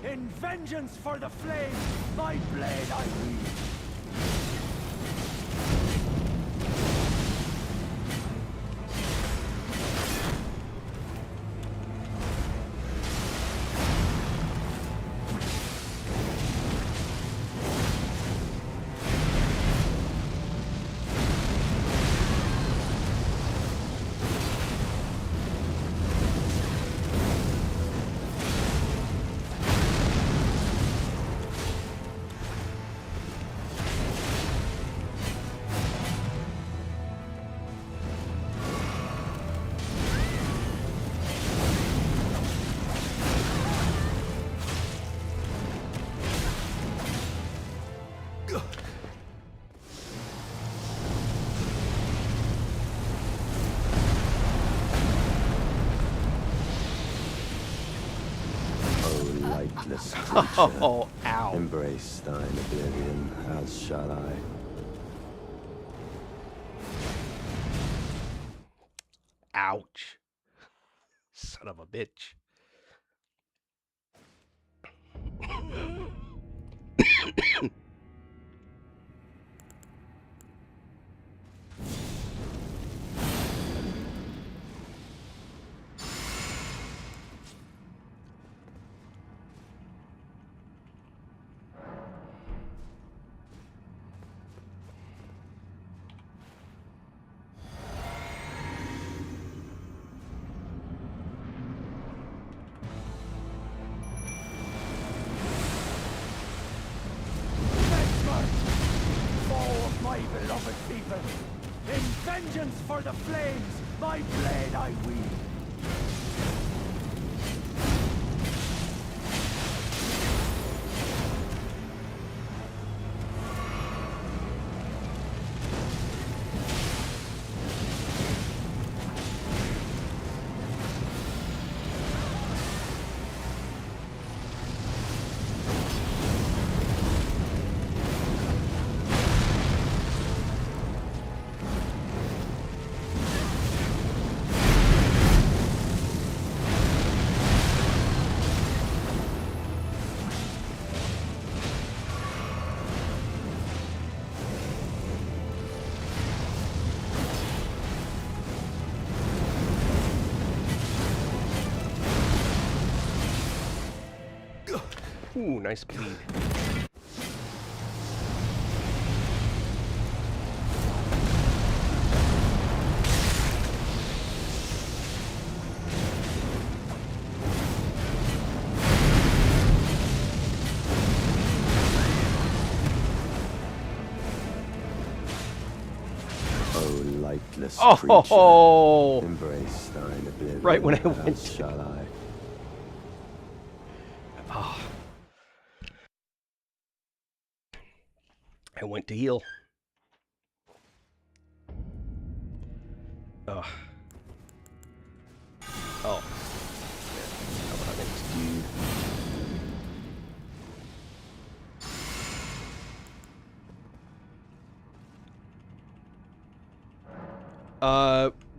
In vengeance for the flames, my blade I wield. Oh, ow. Embrace thine oblivion, as shall I. Ouch. Son of a bitch. My beloved people, in vengeance for the flames, my blade I wield. Ooh, nice bleed. Oh, lightless Oh, creature, embrace thine oblivion, right when I went as to... shall I. Oh. I went to heal. Ugh. Oh. How about next dude?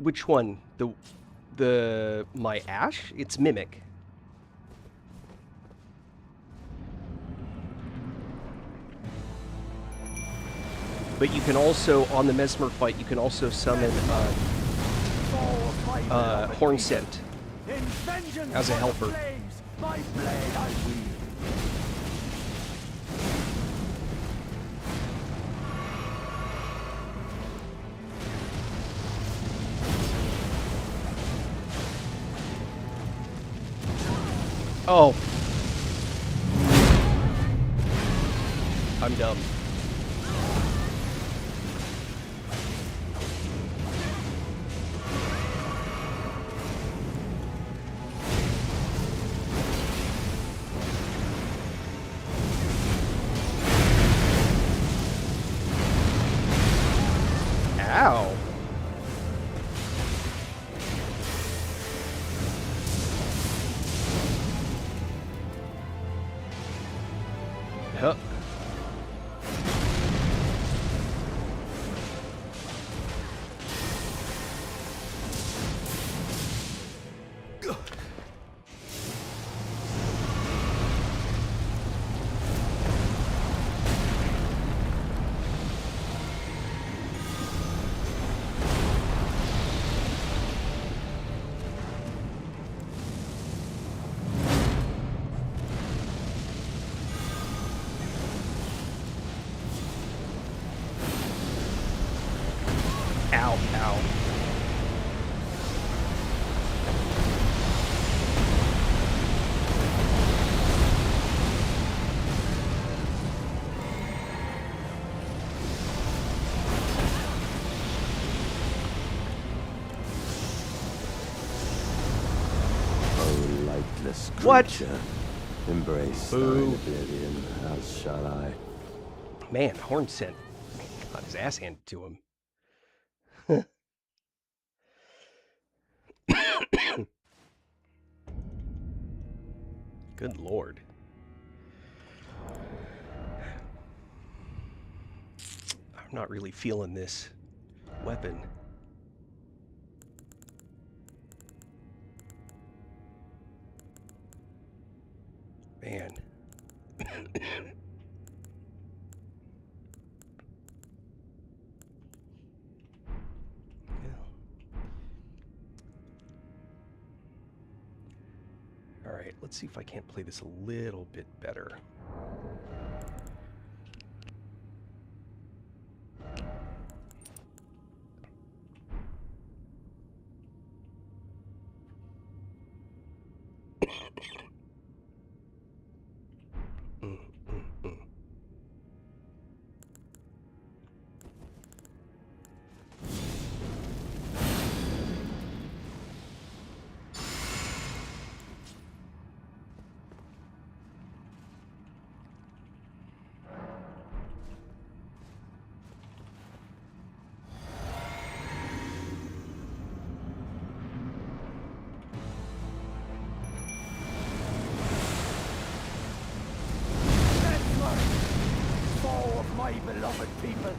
Which one? My Ash? It's Mimic. But you can also, on the Mesmer fight, you can also summon Horn Scent as a helper. My blade I wield. Oh. I'm dumb. Ow. Huh. What? creature. Embrace Boo. thine oblivion, as shall I. Man, Horn Scent got his ass handed to him. Good lord. I'm not really feeling this weapon. Man. Alright, let's see if I can't play this a little bit better. Foe of my beloved people,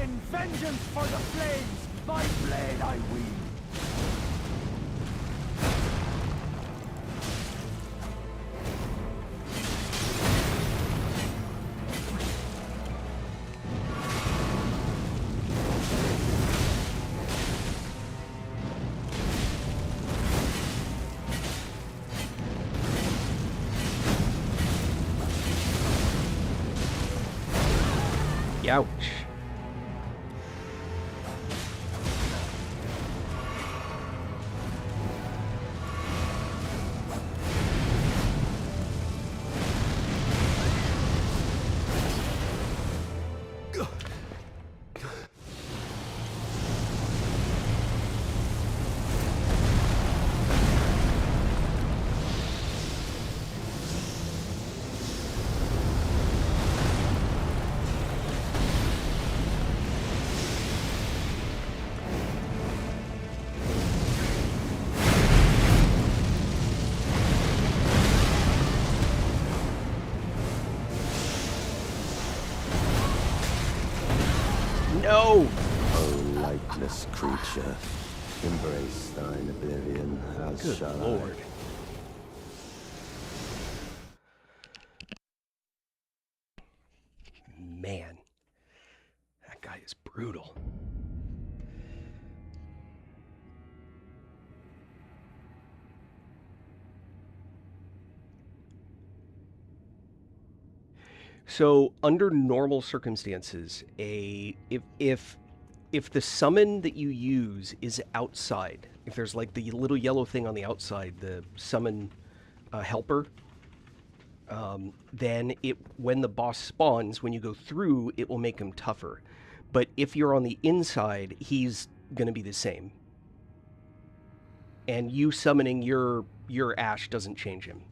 in vengeance for the flames, my blade I wield. Ouch. No! O lightless creature, embrace thine oblivion, as Good shall lord. Man, that guy is brutal. So, under normal circumstances, if the summon that you use is outside, if there's like the little yellow thing on the outside, the summon helper, then when the boss spawns, when you go through, it will make him tougher. But if you're on the inside, he's going to be the same. And you summoning your Ash doesn't change him.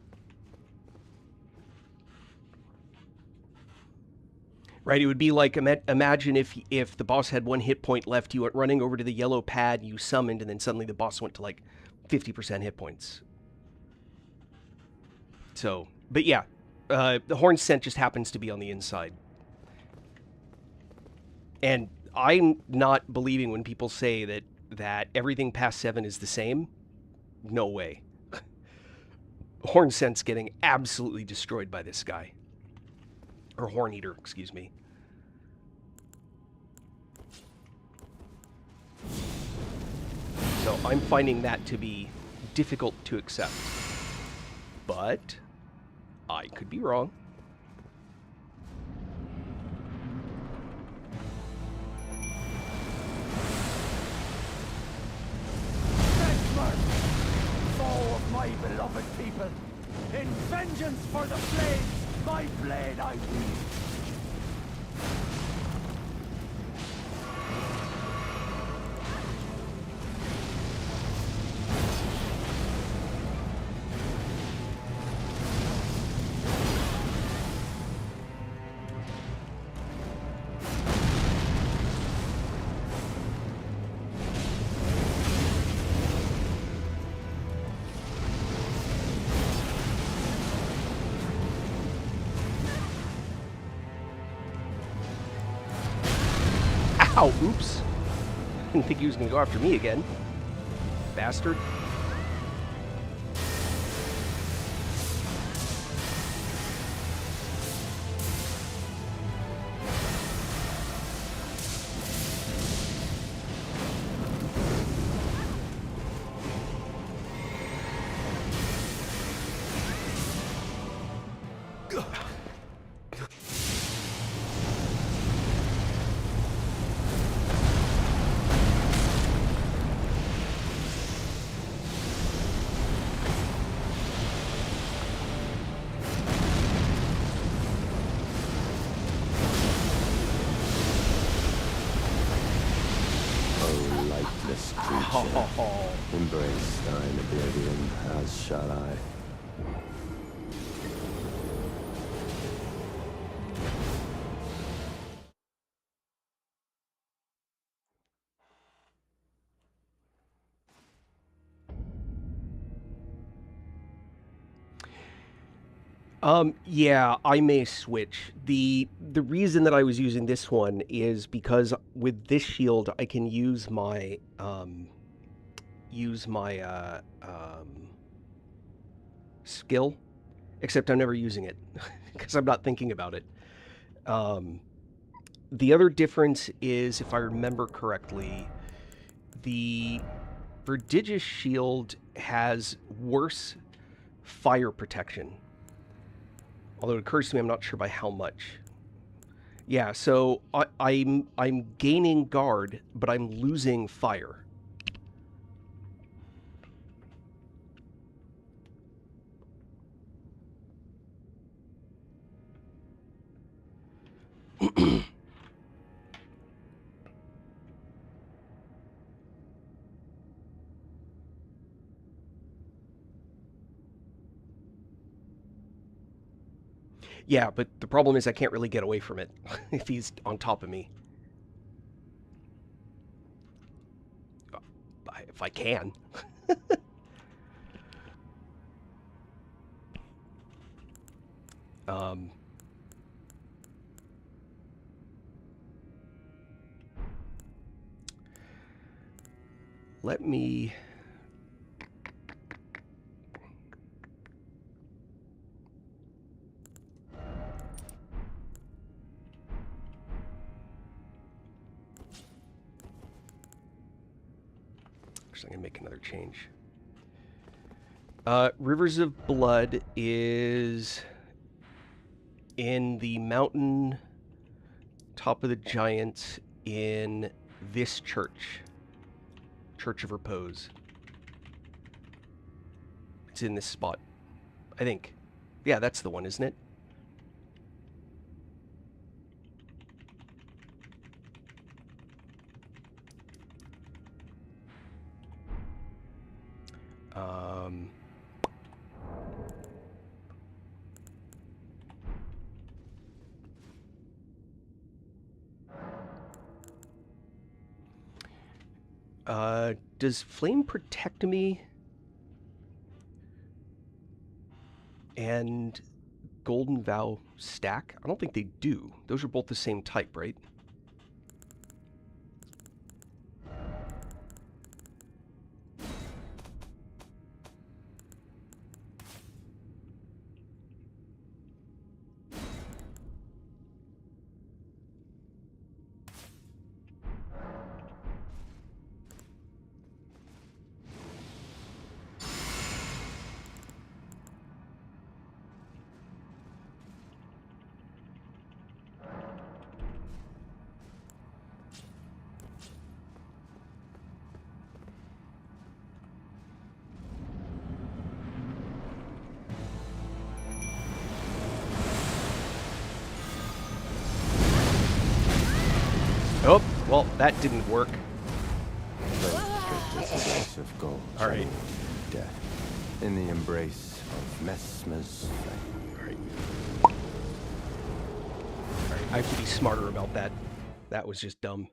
Right, it would be like, imagine if the boss had 1 hit point left, you went running over to the yellow pad, you summoned, and then suddenly the boss went to like 50% hit points. So, but yeah, the Horn Scent just happens to be on the inside. And I'm not believing when people say that everything past 7 is the same. No way. Horn Scent's getting absolutely destroyed by this guy. Or Horn Eater, excuse me. So I'm finding that to be difficult to accept. But I could be wrong. Foe of my beloved people, in vengeance for the flames, my blade I wield. Ow, oops. Didn't think he was going to go after me again. Bastard. Lightless creature, embrace thine oblivion, as shall I. Yeah, I may switch. The reason that I was using this one is because with this shield I can use my skill, except I'm never using it because I'm not thinking about it. The other difference is, if I remember correctly, the prodigious shield has worse fire protection. Although it occurs to me I'm not sure by how much. Yeah, so I'm gaining guard, but I'm losing fire. Yeah, but the problem is I can't really get away from it if he's on top of me. If I can. um, let me... Actually, I'm going to make another change. Rivers of Blood is in the mountain top of the giants in this church. Church of Repose. It's in this spot, I think. Yeah, that's the one, isn't it? Does Flame protect me? And Golden Vow stack? I don't think they do. Those are both the same type, right? Oh, well, that didn't work. Of gold, all right. Death in the embrace of Mesmer's flame. All right. All right. I have to be smarter about that. That was just dumb.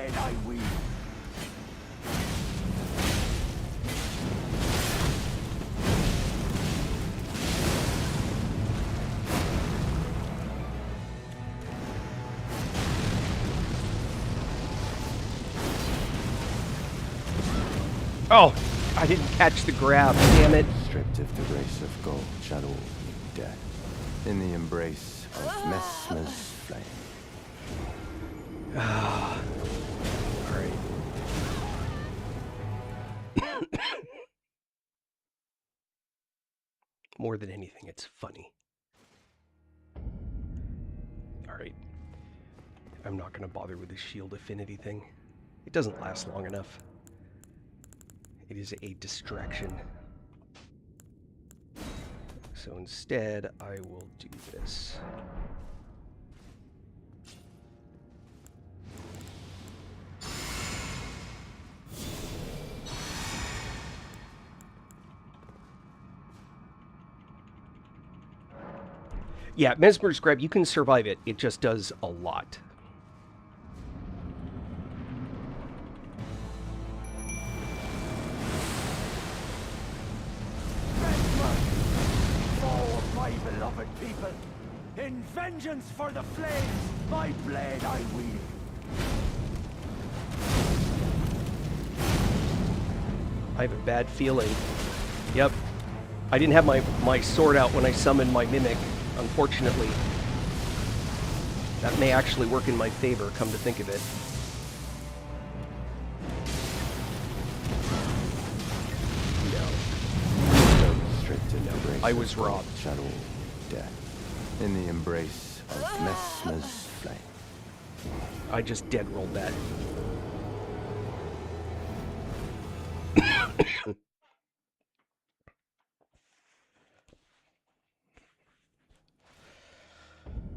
blade I wield. Oh, I didn't catch the grab. Damn it. Stripped of the grace of gold, shall all meet death in the embrace of Messmer's flame. All right. More than anything, it's funny. All right. I'm not going to bother with the shield affinity thing. It doesn't last long enough. It is a distraction. So instead, I will do this. Yeah, Mesmer's Grab, you can survive it. It just does a lot. My beloved people, in vengeance for the flames, my blade I wield. I have a bad feeling. Yep. I didn't have my sword out when I summoned my Mimic, unfortunately. That may actually work in my favor, come to think of it. I was robbed. Shadow death in the embrace of Messmer's flame. I just dead rolled that.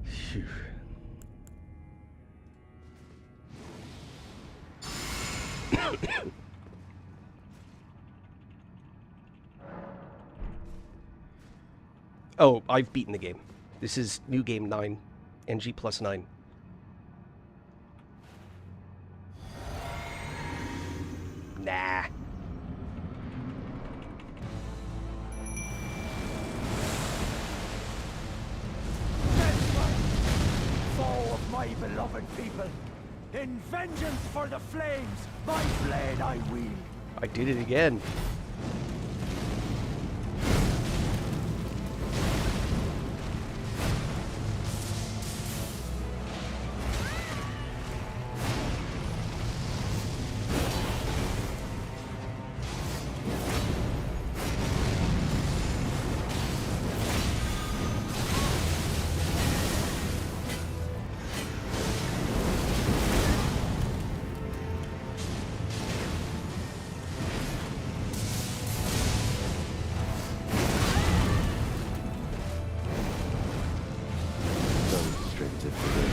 Phew. Oh, I've beaten the game. This is new game 9, NG+9. Nah. Foe of my beloved people, in vengeance for the flames, my blade I wield. I did it again.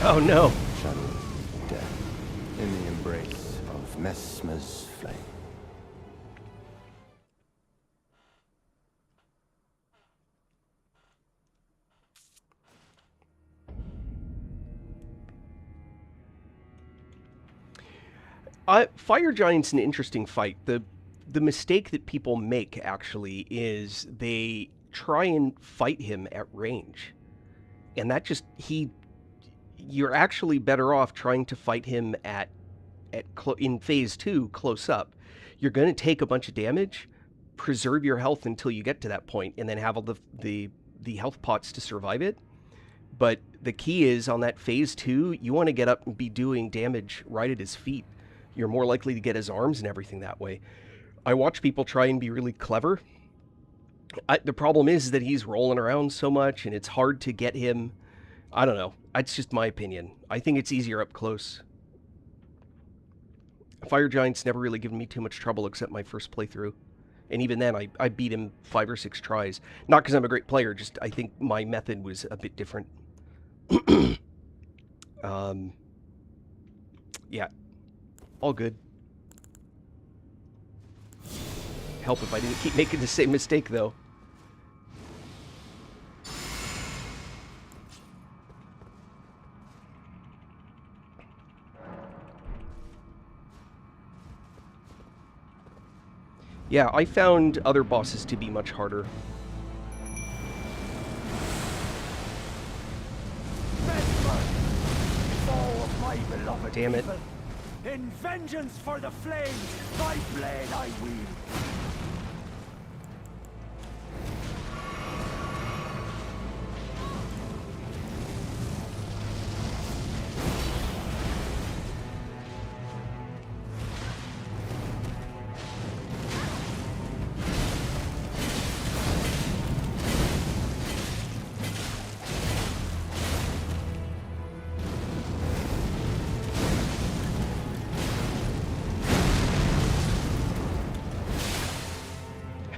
Oh no. Shadow death in the embrace of Messmer's flame. Fire Giant's an interesting fight. The mistake that people make, actually, is they try and fight him at range. And that just, you're actually better off trying to fight him in phase 2, close up. You're going to take a bunch of damage, preserve your health until you get to that point, and then have all the health pots to survive it. But the key is, on that phase 2, you want to get up and be doing damage right at his feet. You're more likely to get his arms and everything that way. I watch people try and be really clever. The problem is that he's rolling around so much, and it's hard to get him. I don't know. That's just my opinion. I think it's easier up close. Fire Giant's never really given me too much trouble except my first playthrough. And even then, I beat him 5 or 6 tries. Not because I'm a great player, just I think my method was a bit different. Yeah. All good. Help if I didn't keep making the same mistake, though. Yeah, I found other bosses to be much harder. Foe of my beloved Damn it. people. In vengeance for the flames, my blade I wield.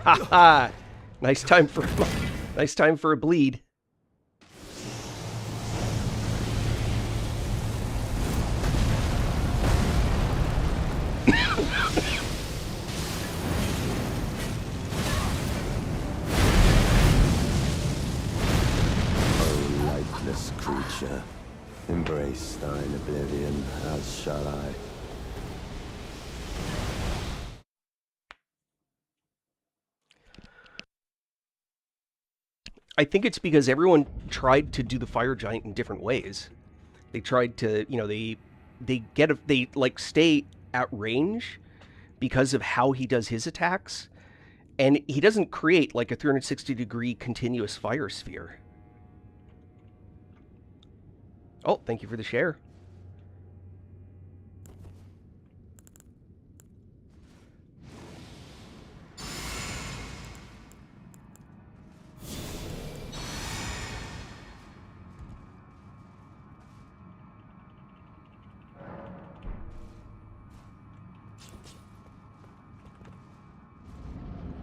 Haha! Nice time for a bleed. O lightless creature, embrace thine oblivion, as shall I. I think it's because everyone tried to do the fire giant in different ways. They tried to, you know, they like stay at range because of how he does his attacks, and he doesn't create like a 360-degree continuous fire sphere. Oh, thank you for the share.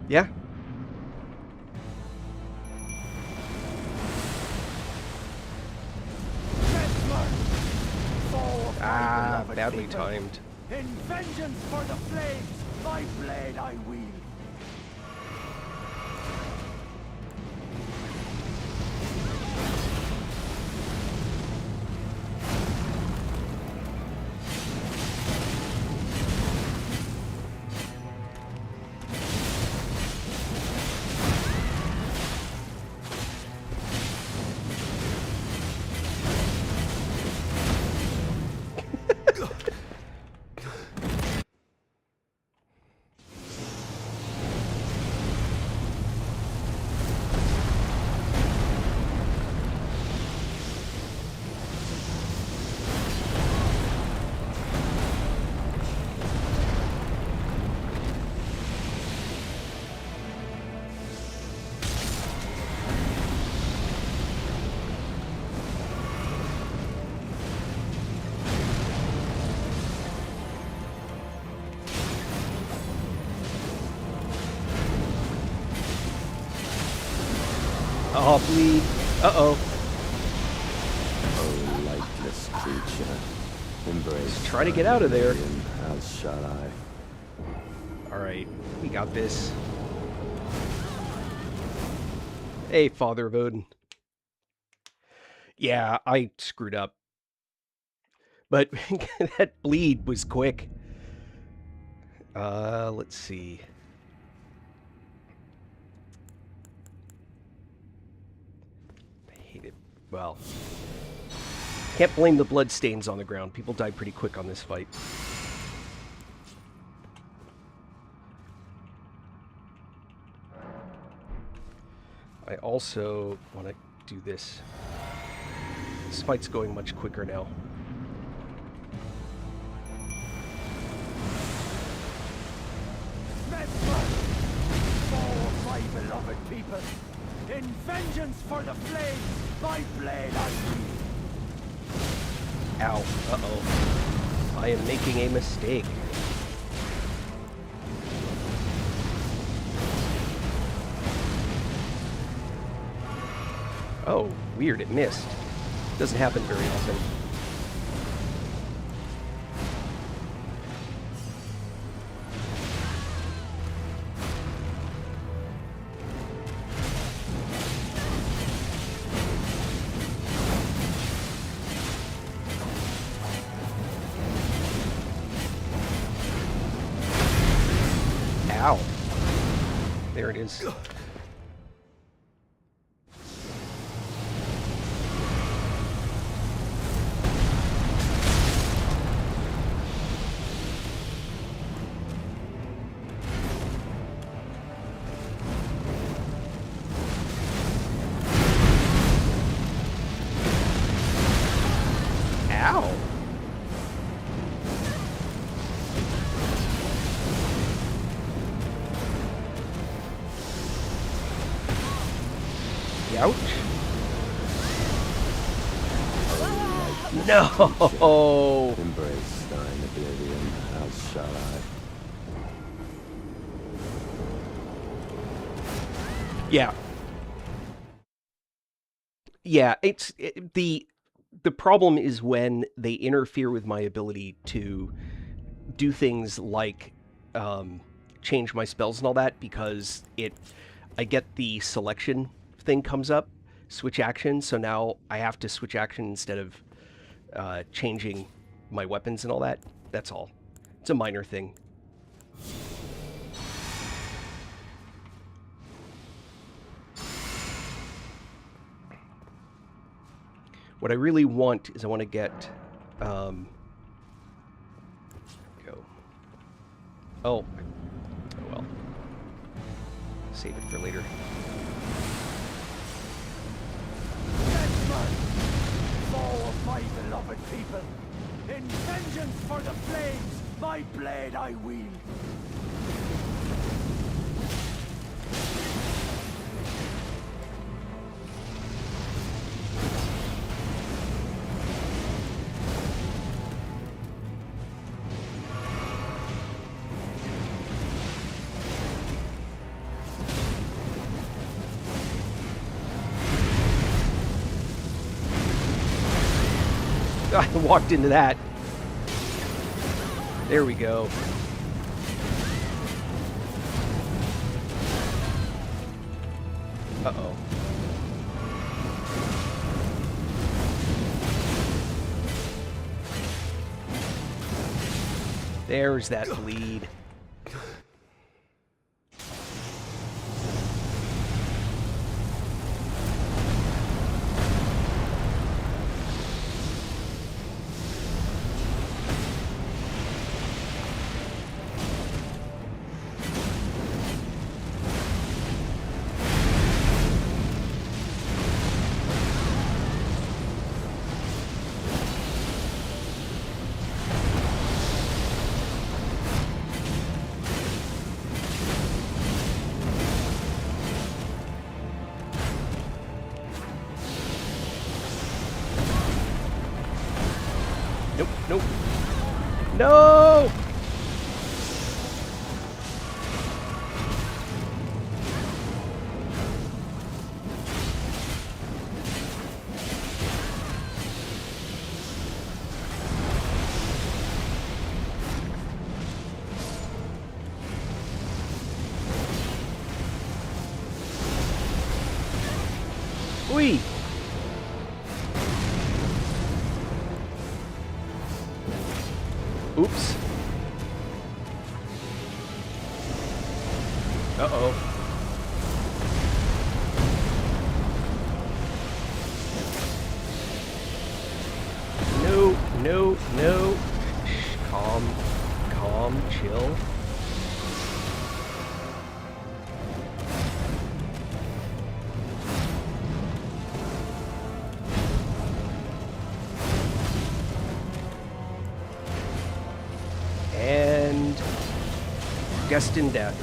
Yeah. Ah, badly timed. In vengeance for the flames, my blade I wield. Oh, bleed. Uh-oh. O lightless creature, embrace Try to get out of there. thine oblivion, as shall I. Alright, we got this. Hey, Father of Odin. Yeah, I screwed up. But that bleed was quick. Let's see. I hate it. Well, can't blame the blood stains on the ground. People died pretty quick on this fight. I also want to do this. This fight's going much quicker now. Foe of my beloved people. In vengeance for the flames, my blade I wield. Ow. Uh-oh. I am making a mistake. Oh, weird, it missed. Doesn't happen very often. Ow. There it is. Ow! Ouch. No! Embrace thine oblivion, as shall I. Yeah. Yeah, the problem is when they interfere with my ability to do things like change my spells and all that, because I get the selection thing comes up, switch action, so now I have to switch action instead of changing my weapons and all that. That's all. It's a minor thing. What I really want is I want to get go. Oh well. Save it for later. Deathmark, foe of my beloved people, in vengeance for the flames, my blade I wield. I walked into that. There we go. Uh-oh. There's that bleed. Nope, nope. No! Whee! Oops. Uh-oh. No, no, no. Shh, calm, calm, chill. And destined death.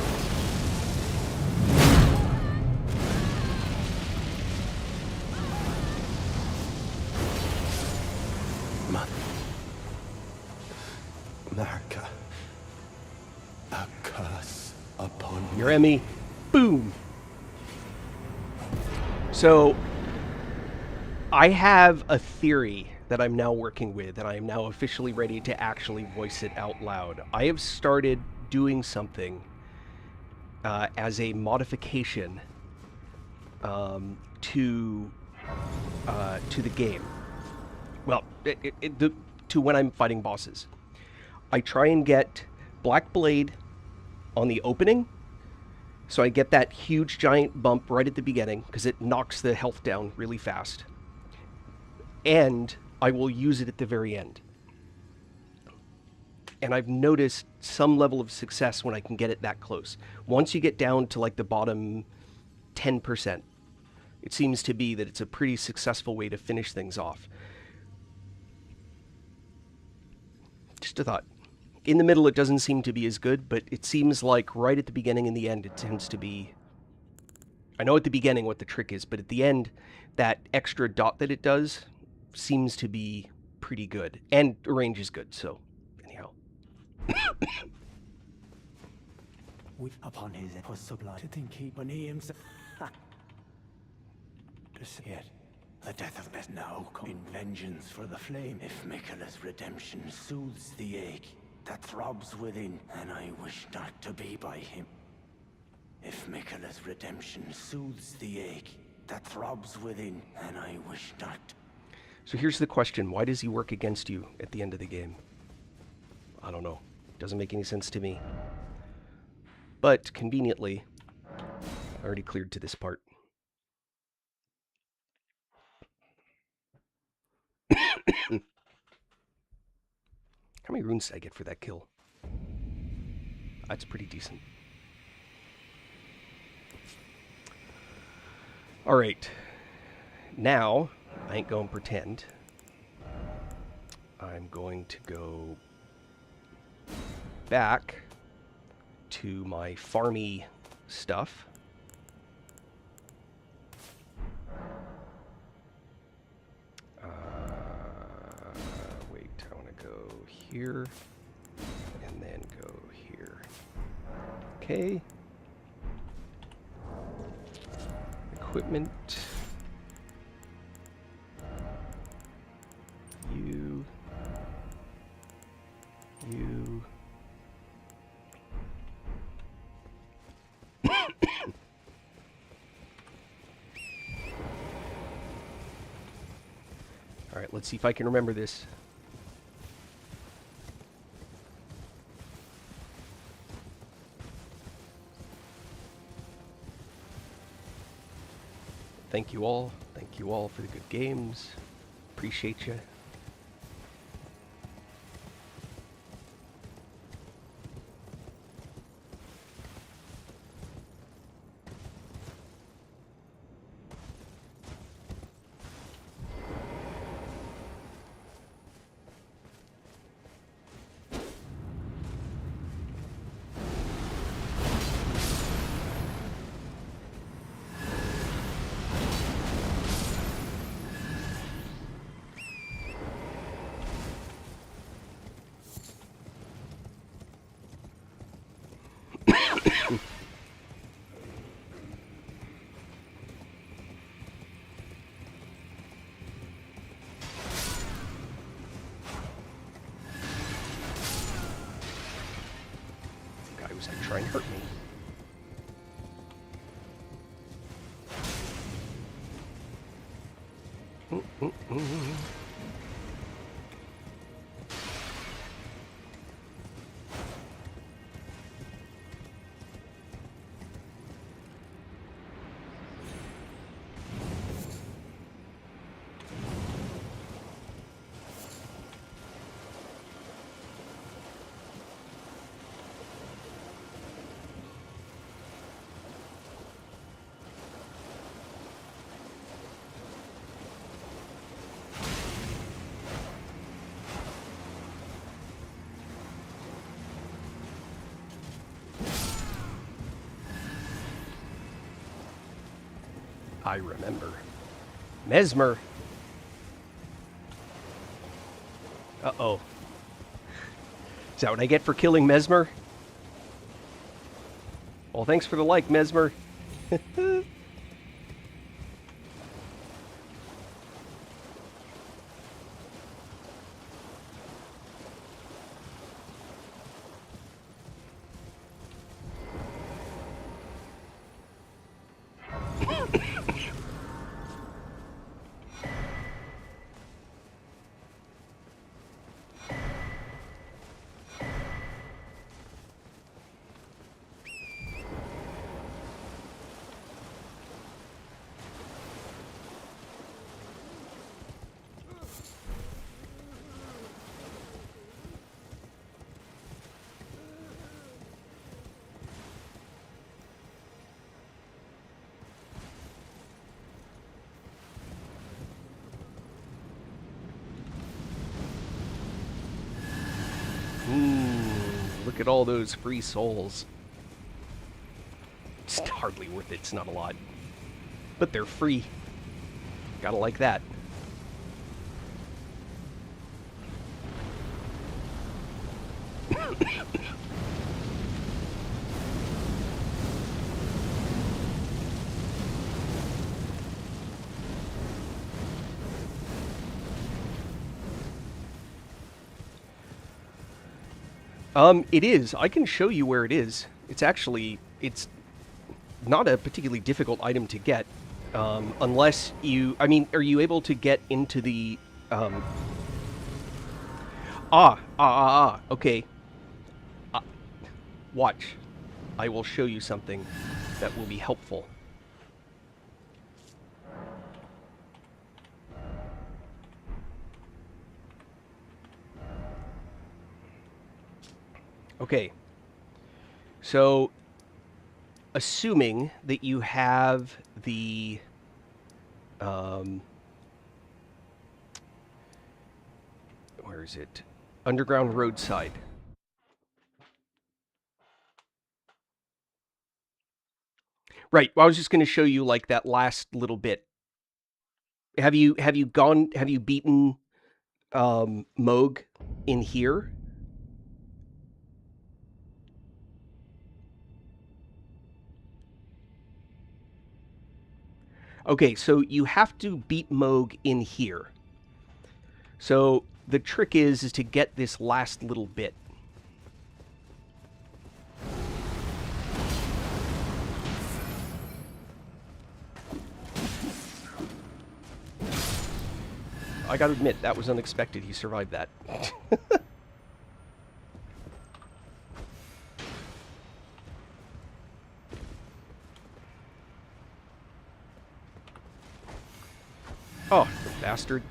Mother. America. A curse upon me. Your Emmy. Boom. So, I have a theory that I'm now working with, and I am now officially ready to actually voice it out loud. I have started doing something as a modification to the game. Well, to when I'm fighting bosses. I try and get Black Blade on the opening, So I get that huge giant bump right at the beginning because it knocks the health down really fast. And I will use it at the very end. And I've noticed some level of success when I can get it that close. Once you get down to like the bottom 10%, it seems to be that it's a pretty successful way to finish things off. Just a thought. In the middle, it doesn't seem to be as good, but it seems like right at the beginning and the end, it tends to be... I know at the beginning what the trick is, but at the end, that extra dot that it does seems to be pretty good. And the range is good, so anyhow. Upon his was sublime to think he when he himself yet the death of Beth now come in vengeance for the flame. If Miquella's redemption soothes the ache that throbs within, and I wish not to be by him. If Miquella's redemption soothes the ache that throbs within, and I wish not. So here's the question. Why does he work against you at the end of the game? I don't know. Doesn't make any sense to me. But conveniently, I already cleared to this part. How many runes did I get for that kill? That's pretty decent. Alright. Now, I ain't going to pretend. I'm going to go back to my farmy stuff. Wait, I want to go here and then go here. Okay. Equipment. You. All right, let's see if I can remember this. Thank you all. Thank you all for the good games. Appreciate you. Guy was gonna try and hurt me. I remember. Mesmer. Uh-oh. Is that what I get for killing Mesmer? Well, thanks for the like, Mesmer. Look at all those free souls. It's hardly worth it. It's not a lot. But they're free. Gotta like that. It is. I can show you where it is. It's actually, it's not a particularly difficult item to get, unless you, I mean, are you able to get into the, okay. Watch. I will show you something that will be helpful. Okay. So, assuming that you have the, where is it? Underground roadside. Right. Well, I was just going to show you like that last little bit. Have you beaten Moog in here? Okay, so you have to beat Moog in here. So the trick is to get this last little bit. I gotta admit, that was unexpected. He survived that. Oh, the bastard.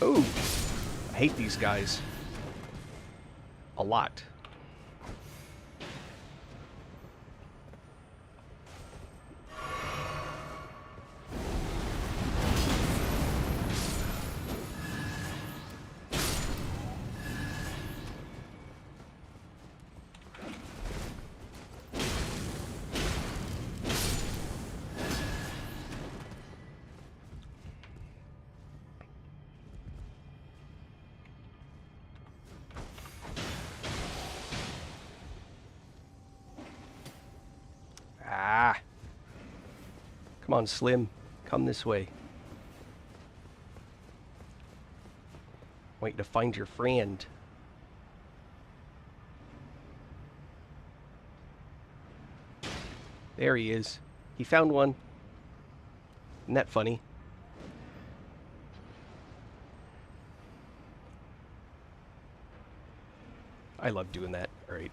Oh, I hate these guys. A lot. Ah. Come on, Slim. Come this way. Wait to find your friend. There he is. He found one. Isn't that funny? I love doing that. All right.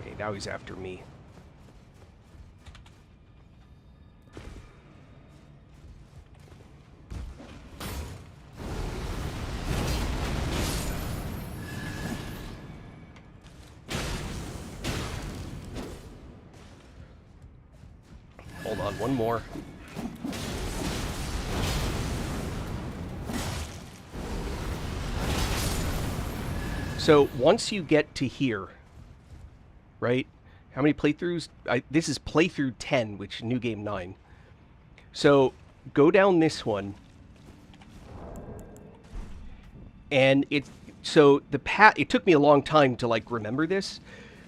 Okay, now he's after me. Hold on, one more. So once you get to here, right? How many playthroughs? This is playthrough 10, which New Game 9. So go down this one. And so the path, it took me a long time to like remember this.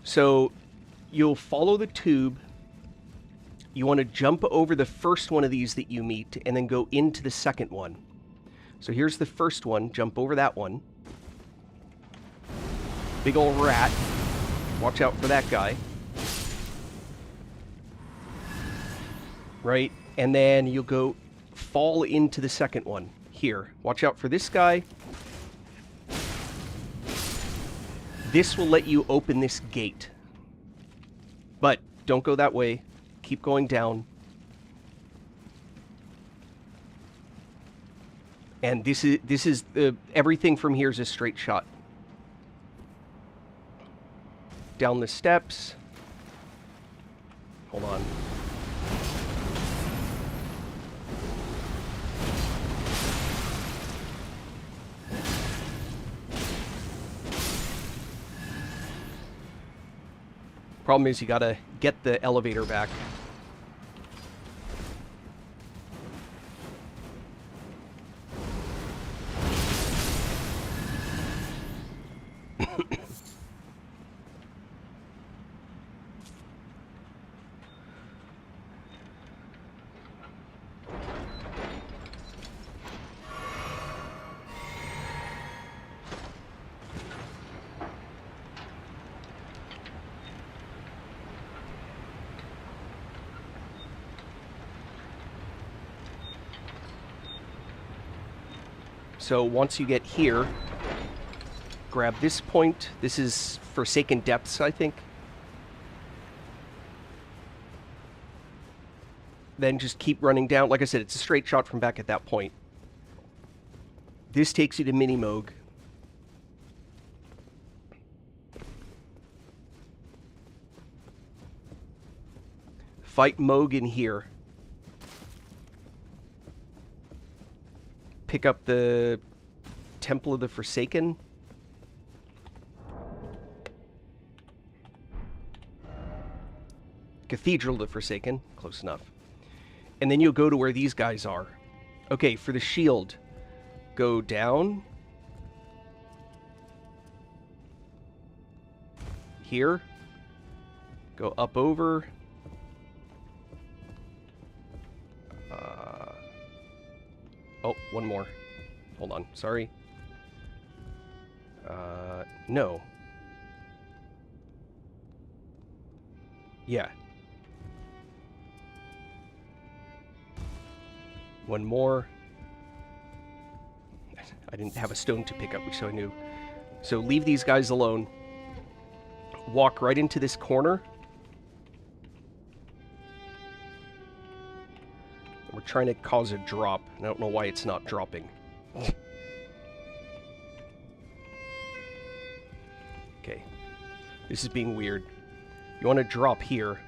So you'll follow the tube. You want to jump over the first one of these that you meet and then go into the second one. So here's the first one. Jump over that one. Big old rat. Watch out for that guy. Right? And then you'll go fall into the second one. Here. Watch out for this guy. This will let you open this gate. But don't go that way. Keep going down. And this is everything from here is a straight shot. Down the steps. Hold on. Problem is you gotta get the elevator back. So once you get here, grab this point. This is Forsaken Depths, I think. Then just keep running down. Like I said, it's a straight shot from back at that point. This takes you to Minimogue. Fight Moog in here. Pick up the Temple of the Forsaken. Cathedral of the Forsaken. Close enough. And then you'll go to where these guys are. Okay, for the shield, go down. Here. Go up over. Oh, one more. Hold on. Sorry. No. Yeah. One more. I didn't have a stone to pick up, so I knew. So leave these guys alone. Walk right into this corner. We're trying to cause a drop. I don't know why it's not dropping. Okay. This is being weird. You want to drop here.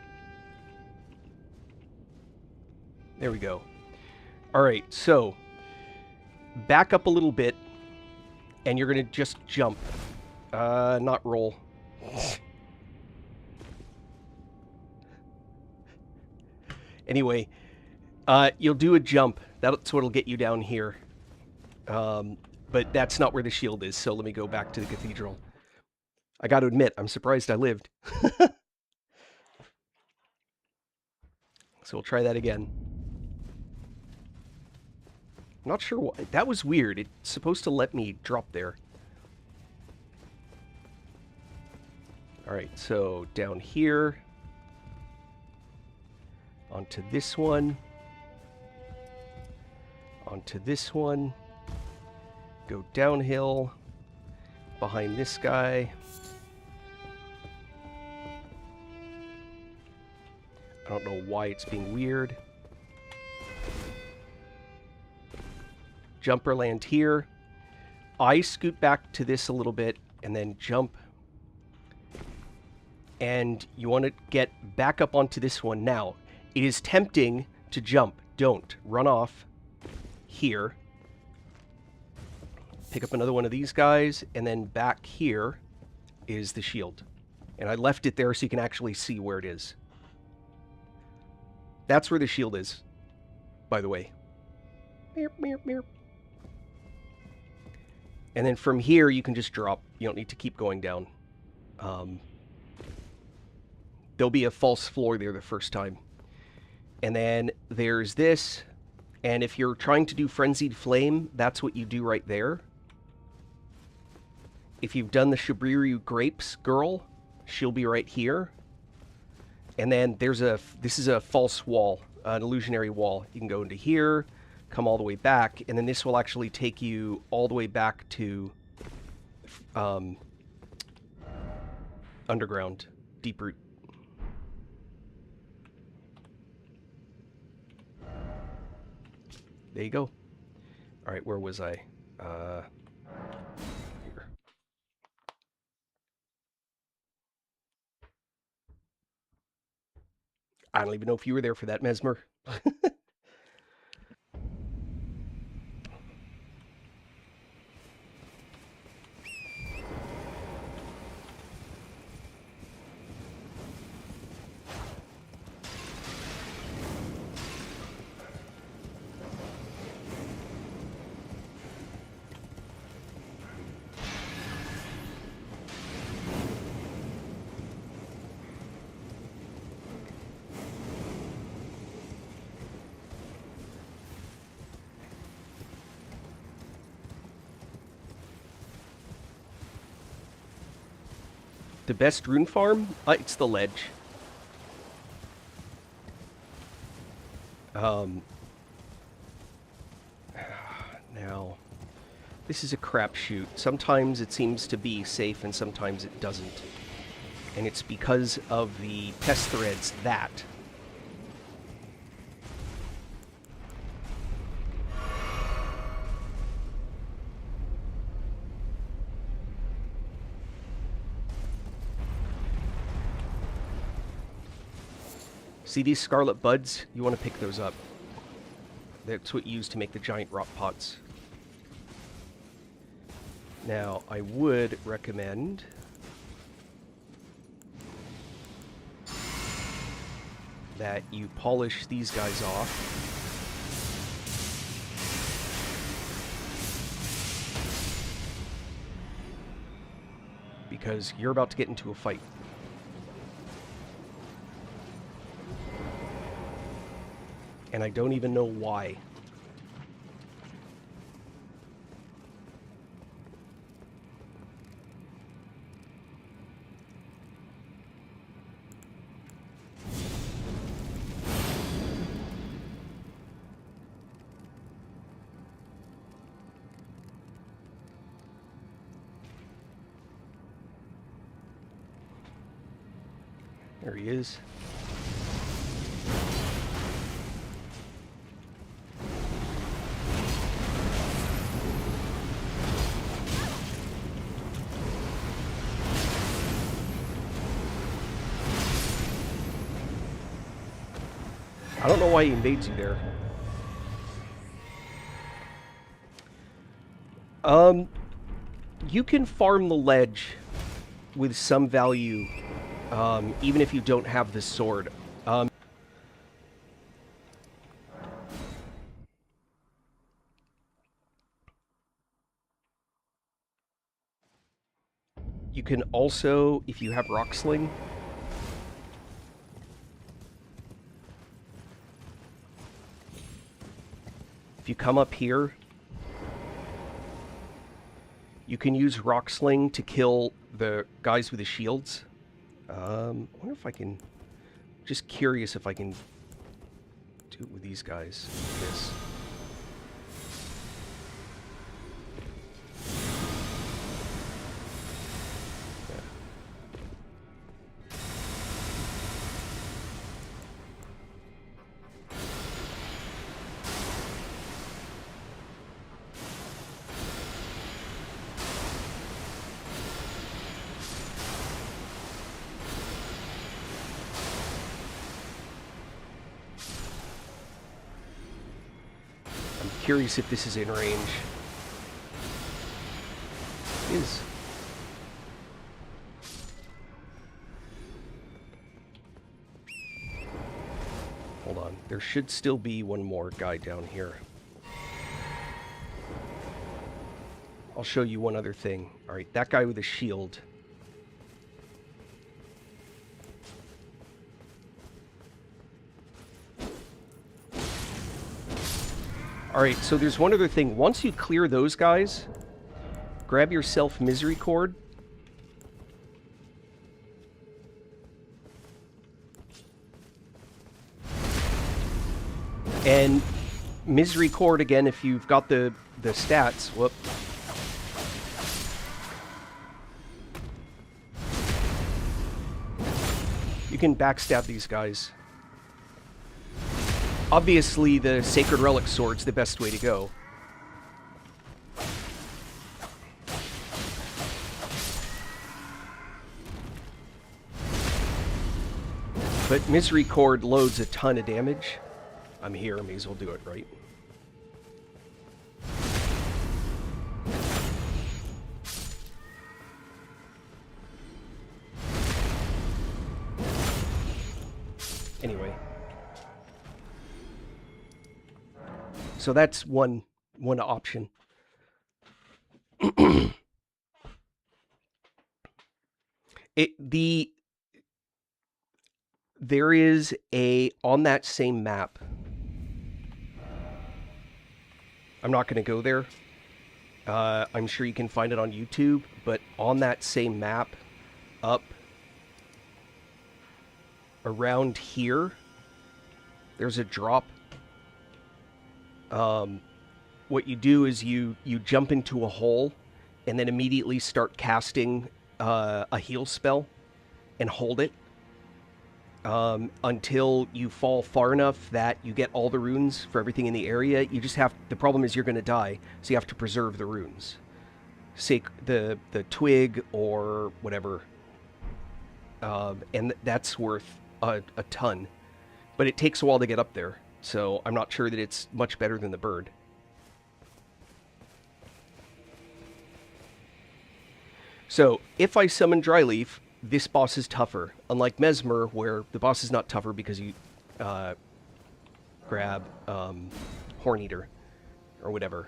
There we go. Alright, so back up a little bit, and you're going to just jump. Not roll. Anyway, you'll do a jump. That's what'll get you down here. But that's not where the shield is, so let me go back to the cathedral. I got to admit, I'm surprised I lived. So we'll try that again. I'm not sure why. That was weird. It's supposed to let me drop there. Alright, so down here. Onto this one. Onto this one. Go downhill. Behind this guy. I don't know why it's being weird. Jumper land here. I scoot back to this a little bit and then jump. And you want to get back up onto this one now. It is tempting to jump. Don't. Run off here. Pick up another one of these guys, and then back here is the shield. And I left it there so you can actually see where it is. That's where the shield is, by the way. Meep, meep, meep. And then from here, you can just drop. You don't need to keep going down. There'll be a false floor there the first time. And then there's this. And if you're trying to do Frenzied Flame, that's what you do right there. If you've done the Shibriru Grapes girl, she'll be right here. And then there's this is a false wall, an illusionary wall. You can go into here, come all the way back, and then this will actually take you all the way back to underground, deep root. There you go. All right, where was I? Here. I don't even know if you were there for that, Mesmer. The best rune farm? It's the ledge. Now, this is a crapshoot. Sometimes it seems to be safe and sometimes it doesn't. And it's because of the pest threads that. See these scarlet buds? You want to pick those up. That's what you use to make the giant rock pots. Now, I would recommend that you polish these guys off. Because you're about to get into a fight. And I don't even know why. There he is. I don't know why he invades you there. You can farm the ledge with some value, even if you don't have the sword. You can also, if you have Rock Sling, if you come up here, you can use Rock Sling to kill the guys with the shields. I wonder if I can... Just curious if I can do it with these guys. This. Curious if this is in range. It is. Hold on. There should still be one more guy down here. I'll show you one other thing. Alright, that guy with a shield. Alright, so there's one other thing. Once you clear those guys, grab yourself Misery Cord. And Misery Cord, again, if you've got the stats, whoop. You can backstab these guys. Obviously, the Sacred Relic Sword's the best way to go. But Misery Cord loads a ton of damage. I'm here, I may as well do it, right? Anyway. So that's one option. There is on that same map. I'm not going to go there. I'm sure you can find it on YouTube, but on that same map, up around here, there's a drop. What you do is you jump into a hole and then immediately start casting a heal spell and hold it until you fall far enough that you get all the runes for everything in the area. You just have... The problem is you're going to die, so you have to preserve the runes. Say the twig or whatever. And that's worth a ton. But it takes a while to get up there, so I'm not sure that it's much better than the bird. So, if I summon Dryleaf, this boss is tougher. Unlike Mesmer, where the boss is not tougher because you grab Horn Eater or whatever.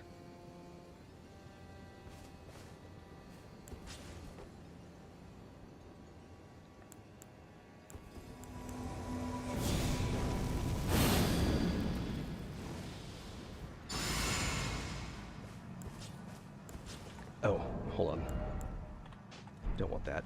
Oh, hold on. Don't want that.